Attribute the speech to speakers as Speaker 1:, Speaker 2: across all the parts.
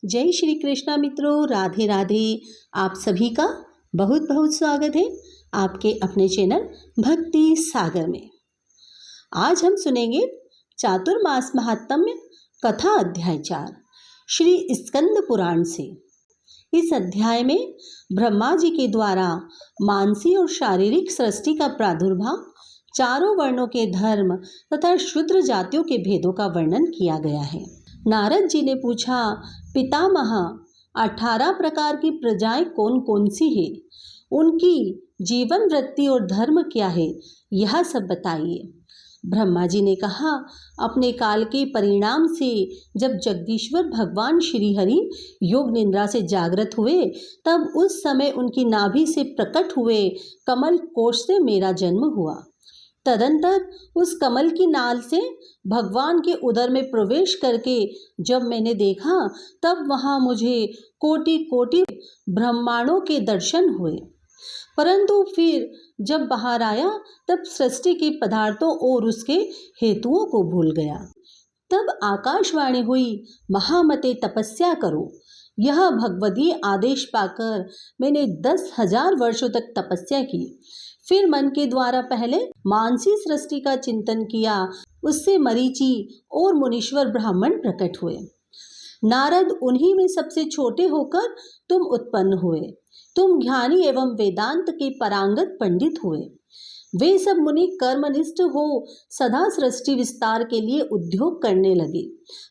Speaker 1: जय श्री कृष्णा मित्रों, राधे राधे। आप सभी का बहुत बहुत स्वागत है आपके अपने चैनल भक्ति सागर में। आज हम सुनेंगे चातुर्मास महात्म्य कथा अध्याय 4 श्री स्कंद पुराण से। इस अध्याय में ब्रह्मा जी के द्वारा मानसी और शारीरिक सृष्टि का प्रादुर्भाव, चारों वर्णों के धर्म तथा शूद्र जातियों के भेदों का वर्णन किया गया है। नारद जी ने पूछा, पितामह 18 प्रकार की प्रजाएं कौन कौन सी है, उनकी जीवन वृत्ति और धर्म क्या है, यह सब बताइए। ब्रह्मा जी ने कहा, अपने काल के परिणाम से जब जगदीश्वर भगवान श्री हरि योग निद्रा से जागृत हुए, तब उस समय उनकी नाभि से प्रकट हुए कमल कोश से मेरा जन्म हुआ। तदंतर उस कमल की नाल से भगवान के उदर में प्रवेश करके जब मैंने देखा, तब वहाँ मुझे कोटि कोटि ब्रह्मांडों के दर्शन हुए। परंतु फिर जब बाहर आया, तब सृष्टि के पदार्थों और उसके हेतुओं को भूल गया। तब आकाशवाणी हुई, महामते तपस्या करो। यह भगवदीय आदेश पाकर मैंने 10,000 वर्षों तक तपस्या की। फिर मन के द्वारा पहले मानसी सृष्टि का चिंतन किया, उससे मरीचि और मुनीश्वर ब्राह्मण प्रकट हुए। नारद उन्हीं में सबसे छोटे होकर तुम उत्पन्न हुए। तुम ज्ञानी एवं वेदांत के पारंगत पंडित हुए। वे सब मुनि कर्मनिष्ठ हो सदा सृष्टि विस्तार के लिए उद्योग करने लगे,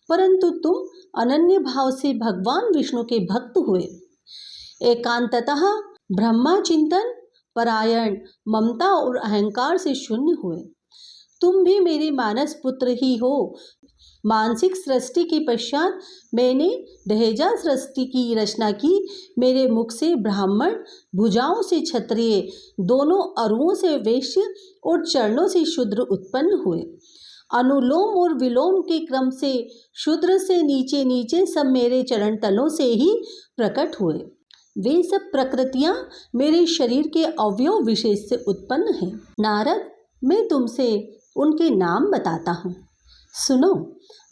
Speaker 1: परंतु तुम अनन्य भाव से भगवान विष्णु के भक्त हुए। एकांततः ब्रह्मा चिंतन परायण, ममता और अहंकार से शून्य हुए। तुम भी मेरे मानस पुत्र ही हो। मानसिक सृष्टि के पश्चात मैंने दहेजा सृष्टि की रचना की। मेरे मुख से ब्राह्मण, भुजाओं से क्षत्रिय, दोनों अरुओं से वैश्य और चरणों से शूद्र उत्पन्न हुए। अनुलोम और विलोम के क्रम से शूद्र से नीचे नीचे सब मेरे चरण तलों से ही प्रकट हुए। वे सब प्रकृतियां मेरे शरीर के अवयव विशेष से उत्पन्न हैं। नारद, मैं तुमसे उनके नाम बताता हूँ, सुनो।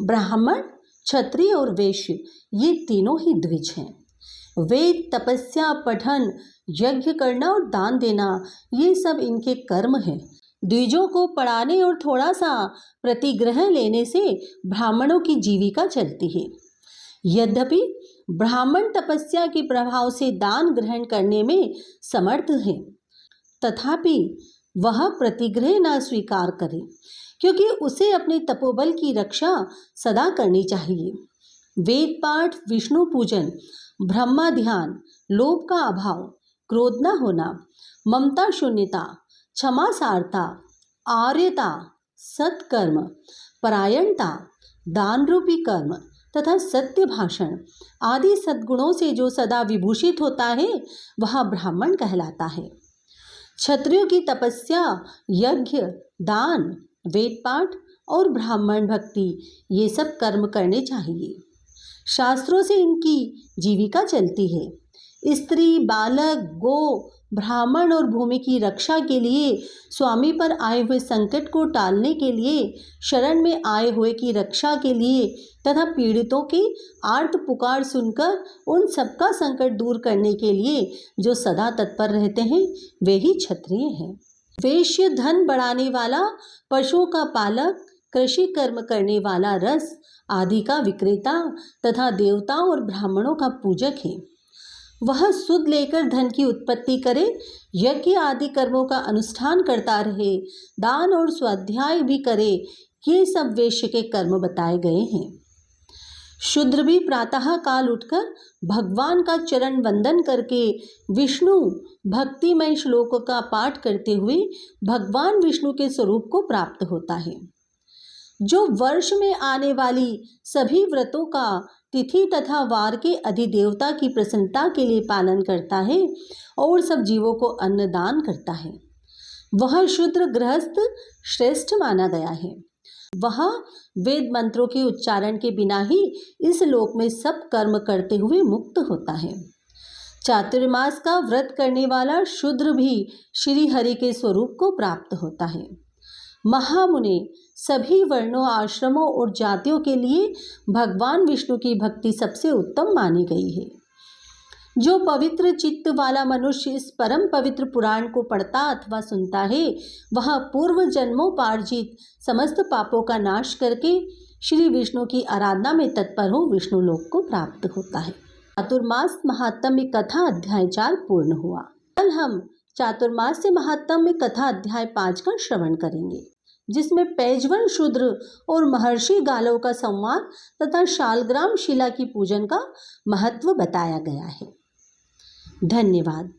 Speaker 1: ब्राह्मण, क्षत्रिय और वैश्य ये तीनों ही द्विज हैं। वेद, तपस्या, पठन, यज्ञ करना और दान देना ये सब इनके कर्म हैं। द्विजों को पढ़ाने और थोड़ा सा प्रतिग्रह लेने से ब्राह्मणों की जीविका चलती है। यद्यपि ब्राह्मण तपस्या के प्रभाव से दान ग्रहण करने में समर्थ है, तथापि वह प्रतिग्रह न स्वीकार करे, क्योंकि उसे अपने तपोबल की रक्षा सदा करनी चाहिए। वेद पाठ, विष्णु पूजन, ब्रह्मा ध्यान, लोभ का अभाव, क्रोध न होना, ममता शून्यता, क्षमासारता, आर्यता, सत्कर्म, परायणता, दान रूपी कर्म तथा सत्य भाषण आदि सद्गुणों से जो सदा विभूषित होता है, वह ब्राह्मण कहलाता है। क्षत्रियों की तपस्या, यज्ञ, दान, वेद पाठ और ब्राह्मण भक्ति ये सब कर्म करने चाहिए। शास्त्रों से इनकी जीविका चलती है। स्त्री, बालक, गो, ब्राह्मण और भूमि की रक्षा के लिए, स्वामी पर आए हुए संकट को टालने के लिए, शरण में आए हुए की रक्षा के लिए तथा पीड़ितों की आर्त पुकार सुनकर उन सबका संकट दूर करने के लिए जो सदा तत्पर रहते हैं, वे ही क्षत्रिय हैं। वैश्य धन बढ़ाने वाला, पशुओं का पालक, कृषि कर्म करने वाला, रस आदि का विक्रेता तथा देवताओं और ब्राह्मणों का पूजक है। वह सुध लेकर धन की उत्पत्ति करे, यज्ञ आदि कर्मों का अनुष्ठान करता रहे, दान और स्वाध्याय भी करे। ये सब वैश्य के कर्म बताए गए हैं। शूद्र भी प्रातः काल उठकर भगवान का चरण वंदन करके विष्णु भक्तिमय श्लोकों का पाठ करते हुए भगवान विष्णु के स्वरूप को प्राप्त होता है। जो वर्ष में आने वाली सभी व्रतों का तिथि तथा वार के अधिदेवता की प्रसन्नता के लिए पालन करता है और सब जीवों को अन्नदान करता है, वह शूद्र गृहस्थ श्रेष्ठ माना गया है। वह वेद मंत्रों के उच्चारण के बिना ही इस लोक में सब कर्म करते हुए मुक्त होता है। चातुर्मास का व्रत करने वाला शूद्र भी श्री हरि के स्वरूप को प्राप्त होता है। महामुने सभी वर्णों, आश्रमों और जातियों के लिए भगवान विष्णु की भक्ति सबसे उत्तम मानी गई है। जो पवित्र चित्त वाला मनुष्य इस परम पवित्र पुराण को पढ़ता अथवा सुनता है, वह पूर्व जन्मों पार्जित समस्त पापों का नाश करके श्री विष्णु की आराधना में तत्पर हो विष्णु लोक को प्राप्त होता है। चातुर्मास महात्म्य कथा अध्याय 4 पूर्ण हुआ। कल हम चातुर्मास्य महात्म्य कथा अध्याय 5 का श्रवण करेंगे, जिसमें पैजवन शूद्र और महर्षि गालव का संवाद तथा शालग्राम शिला की पूजन का महत्व बताया गया है। धन्यवाद।